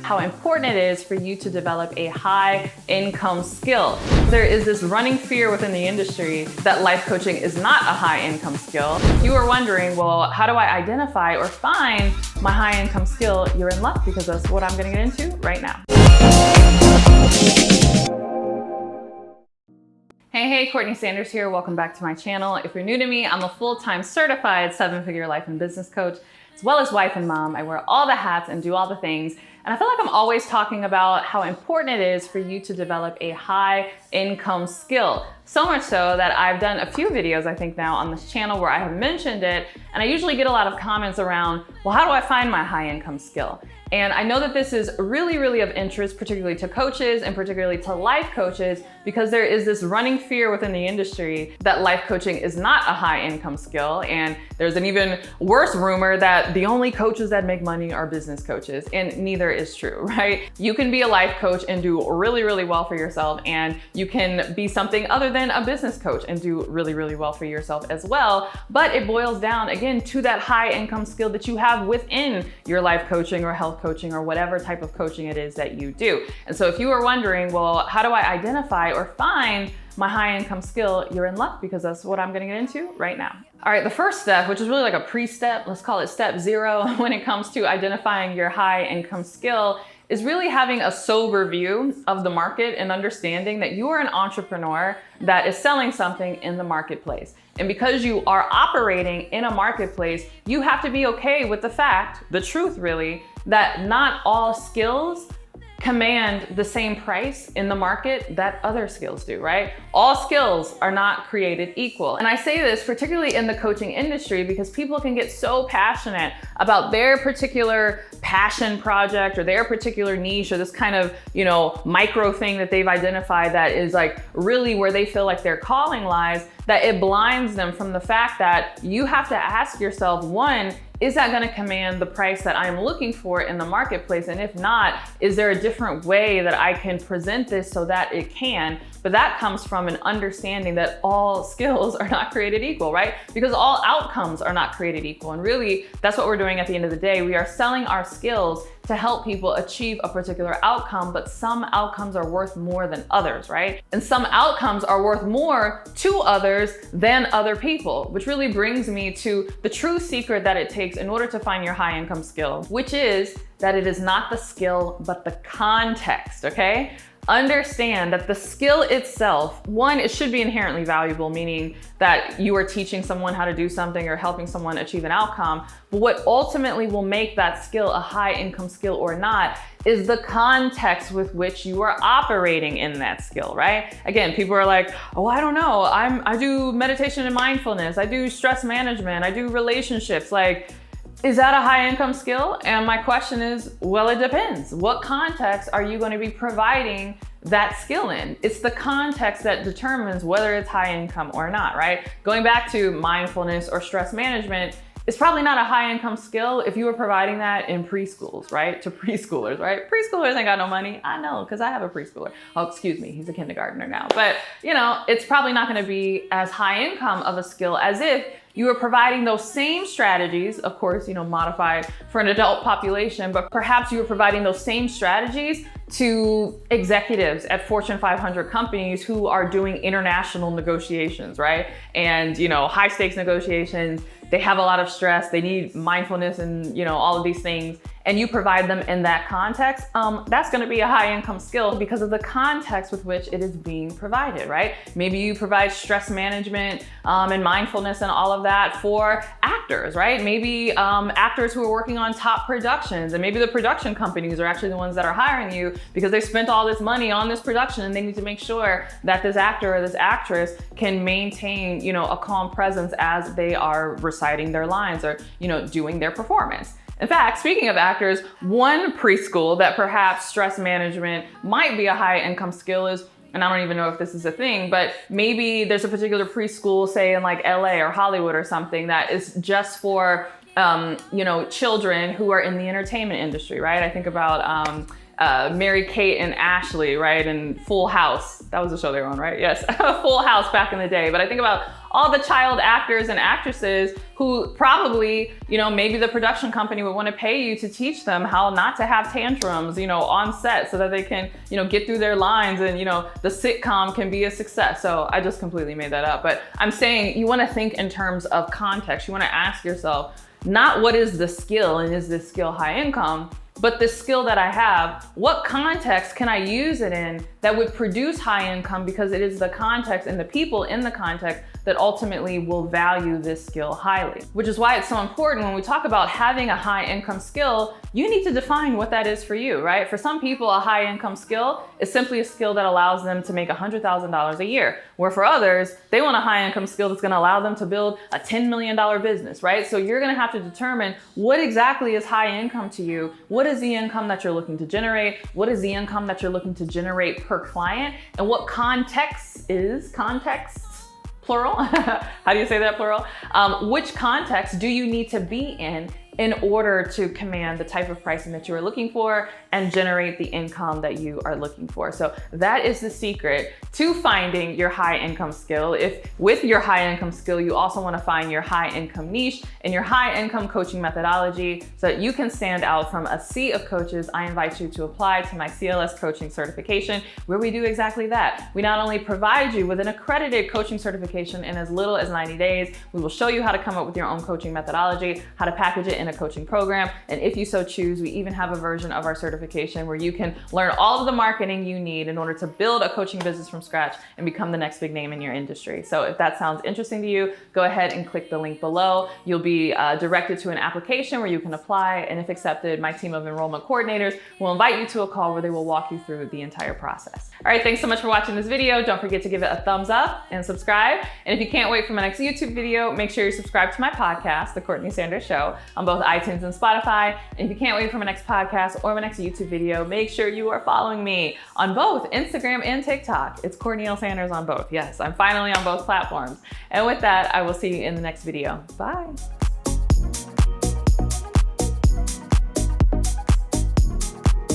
how important it is for you to develop a high income skill. There is this running fear within the industry that life coaching is not a high income skill. If you are wondering, well, how do I identify or find my high income skill? You're in luck, because that's what I'm gonna get into right now. Hey, CourtneyLSanders here. Welcome back to my channel. If you're new to me, I'm a full-time certified 7-figure life and business coach, as well as wife and mom. I wear all the hats and do all the things. And I feel like I'm always talking about how important it is for you to develop a high income skill. So much so that I've done a few videos, I think now, on this channel where I have mentioned it. And I usually get a lot of comments around, well, how do I find my high income skill? And I know that this is really of interest, particularly to coaches and particularly to life coaches, because there is this running fear within the industry that life coaching is not a high income skill. And there's an even worse rumor that the only coaches that make money are business coaches, and neither is true, right? You can be a life coach and do really well for yourself, and you can be something other than a business coach and do really well for yourself as well. But it boils down, again, to that high income skill that you have within your life coaching or health coaching or whatever type of coaching it is that you do. And so if you are wondering, well, how do I identify or find my high income skill? You're in luck, because that's what I'm gonna get into right now. All right, the first step, which is really like a pre-step, let's call it step 0 when it comes to identifying your high income skill, is really having a sober view of the market and understanding that you are an entrepreneur that is selling something in the marketplace. And because you are operating in a marketplace, you have to be okay with the fact, the truth really, that not all skills command the same price in the market that other skills do, right? All skills are not created equal. And I say this particularly in the coaching industry because people can get so passionate about their particular passion project or their particular niche or this kind of, micro thing that they've identified that is like really where they feel like their calling lies, that it blinds them from the fact that you have to ask yourself, one, is that going to command the price that I'm looking for in the marketplace? And if not, is there a different way that I can present this so that it can? But that comes from an understanding that all skills are not created equal, right? Because all outcomes are not created equal. And really, that's what we're doing at the end of the day. We are selling our skills to help people achieve a particular outcome, but some outcomes are worth more than others, right? And some outcomes are worth more to others than other people, which really brings me to the true secret that it takes in order to find your high income skill, which is that it is not the skill, but the context, okay? Understand that the skill itself, one, it should be inherently valuable, meaning that you are teaching someone how to do something or helping someone achieve an outcome. But what ultimately will make that skill a high income skill or not is the context with which you are operating in that skill, right? Again, people are like, oh, I don't know. I do meditation and mindfulness. I do stress management. I do relationships. Like, is that a high income skill? And my question is, well, it depends. What context are you going to be providing that skill in? It's the context that determines whether it's high income or not, right? Going back to mindfulness or stress management, it's probably not a high income skill if you were providing that in preschools, right? To preschoolers, right? Preschoolers ain't got no money. I know, because I have a preschooler. Oh, excuse me, he's a kindergartner now. But, it's probably not going to be as high income of a skill as if you are providing those same strategies, of course, modified for an adult population, but perhaps you are providing those same strategies to executives at Fortune 500 companies who are doing international negotiations, right? And, high stakes negotiations, they have a lot of stress, they need mindfulness and, all of these things. And you provide them in that context, that's gonna be a high income skill because of the context with which it is being provided, right? Maybe you provide stress management and mindfulness and all of that for actors, right? Maybe actors who are working on top productions, and maybe the production companies are actually the ones that are hiring you because they spent all this money on this production and they need to make sure that this actor or this actress can maintain, a calm presence as they are reciting their lines or, doing their performance. In fact, speaking of actors, one preschool that perhaps stress management might be a high income skill is, and I don't even know if this is a thing, but maybe there's a particular preschool, say in like LA or Hollywood or something, that is just for, children who are in the entertainment industry, right? I think about Mary-Kate and Ashley, right? And Full House. That was the show they were on, right? Yes, Full House back in the day. But I think about all the child actors and actresses who probably, maybe the production company would want to pay you to teach them how not to have tantrums, on set so that they can, get through their lines and, the sitcom can be a success. So I just completely made that up. But I'm saying you want to think in terms of context. You want to ask yourself, not what is the skill and is this skill high income, but the skill that I have, what context can I use it in that would produce high income, because it is the context and the people in the context that ultimately will value this skill highly. Which is why it's so important when we talk about having a high income skill, you need to define what that is for you, right? For some people, a high income skill is simply a skill that allows them to make $100,000 a year. Where for others, they want a high income skill that's gonna allow them to build a $10 million business, right? So you're gonna have to determine what exactly is high income to you. What is the income that you're looking to generate? What is the income that you're looking to generate per client? And what contexts, plural? How do you say that, plural? Which context do you need to be in order to command the type of pricing that you are looking for and generate the income that you are looking for? So that is the secret to finding your high income skill. If with your high income skill, you also want to find your high income niche and your high income coaching methodology so that you can stand out from a sea of coaches, I invite you to apply to my CLS coaching certification, where we do exactly that. We not only provide you with an accredited coaching certification in as little as 90 days, we will show you how to come up with your own coaching methodology, how to package it in a coaching program. And if you so choose, we even have a version of our certification where you can learn all of the marketing you need in order to build a coaching business from scratch and become the next big name in your industry. So if that sounds interesting to you, go ahead and click the link below. You'll be directed to an application where you can apply. And if accepted, my team of enrollment coordinators will invite you to a call where they will walk you through the entire process. All right, thanks so much for watching this video. Don't forget to give it a thumbs up and subscribe. And if you can't wait for my next YouTube video, make sure you're subscribed to my podcast, The Courtney Sanders Show, on both iTunes and Spotify. And if you can't wait for my next podcast or my next YouTube video, make sure you are following me on both Instagram and TikTok. It's CourtneyLSanders on both. Yes, I'm finally on both platforms. And with that, I will see you in the next video. Bye.